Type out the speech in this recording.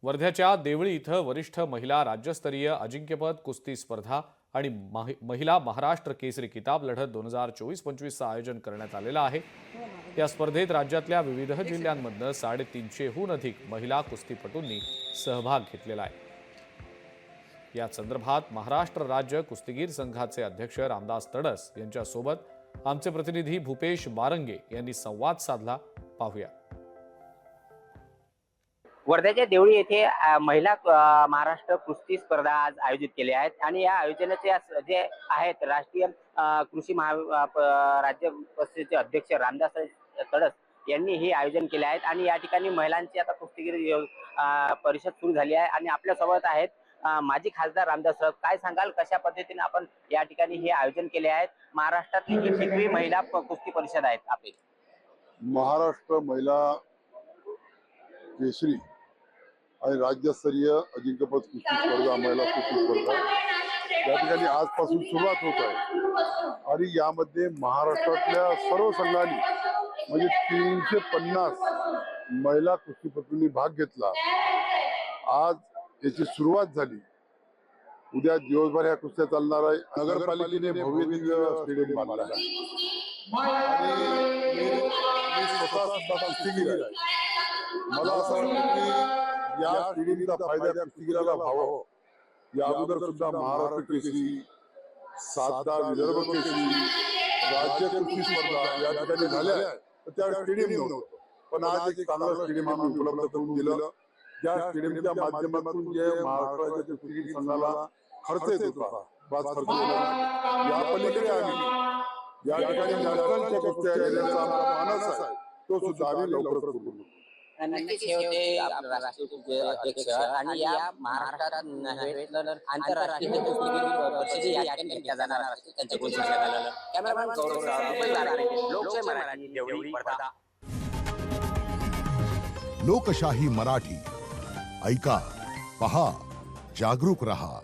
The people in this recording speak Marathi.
वर्ध्याच्या देवळी इथं वरिष्ठ महिला राज्यस्तरीय अजिंक्यपद कुस्ती स्पर्धा आणि महिला महाराष्ट्र केसरी किताब लढत 2024-25 चं आयोजन करण्यात आलेलं आहे। या स्पर्धेत राज्यातल्या विविध जिल्ह्यांमधून 350हून अधिक महिला कुस्तीपटूंनी सहभाग घेतलेला आहे। या संदर्भात महाराष्ट्र राज्य कुस्तीगीर संघाचे अध्यक्ष रामदास तडस यांच्यासोबत आमचे प्रतिनिधी भूपेश बारंगे यांनी संवाद साधला। पाहूया। वर्ध्याच्या देवळी येथे महिला महाराष्ट्र कुस्ती स्पर्धा आज आयोजित केली आहेत आणि या आयोजनाचे जे आहेत राष्ट्रीय कृषी राज्य परिषदेचे अध्यक्ष रामदास तडस यांनी हे आयोजन केले आहेत आणि या ठिकाणी महिलांची आता कुस्तीगीर परिषद सुरू झाली आहे आणि आपल्या सोबत आहेत माजी खासदार रामदास तडस। काय सांगाल, कशा पद्धतीने आपण या ठिकाणी हे आयोजन केले आहेत? महाराष्ट्रातली ही 6वी महिला कुस्ती परिषद आहे आपली। महाराष्ट्र महिला केसरी आणि राज्यस्तरीय अजिंक्यपद कुस्ती स्पर्धा महिला कुस्ती स्पर्धा या ठिकाणी आजपासून सुरुवात होत आहे आणि यामध्ये महाराष्ट्रातल्या सर्व संघांनी म्हणजे 350 महिला कुस्तीपटूंनी भाग घेतला। आज याची सुरुवात झाली। उद्या दिवसभर या कुस्त्या चालणार आहे। नगरपालिकेने भव्य दिव्य स्टेडियम बांधला आणि मी स्वतः कुस्तीगीर आहे। मला असं वाटतं की या स्टेडियमचा फायदा कुस्तीगीराला व्हावा। या अगोदर सुद्धा महाराष्ट्र केसरी, सातारा विदर्भ केसरी, राज्य कुस्ती स्पर्धा या ठिकाणी झाल्या, तर त्या स्टेडियम नव्हतं। पण आज एक चांगलं स्टेडियम आम्ही उपलब्ध करून दिलं। ज्या स्टेडियमच्या माध्यमातून जे महाराष्ट्राच्या कुस्तीगीर संघाला खर्च येत होता, बस खर्च या पलीकडे आम्ही या ठिकाणी नॅशनलच्या कुस्त्या घेण्याचा मानस आहे, तो सुद्धा आम्ही लवकरच करू। नक्कीच हे होते आपले राष्ट्रीय अध्यक्ष आणि या महाराष्ट्रात आंतरराष्ट्रीय कुस्तीगीर परिषद या ठिकाणी घेतल्या जाणार असते त्यांच्या घोषणा। कॅमेरामॅन गौरव, लोकशाही मराठी, देवळी, वर्धा। लोकशाही मराठी, ऐका, पहा, जागरूक रहा।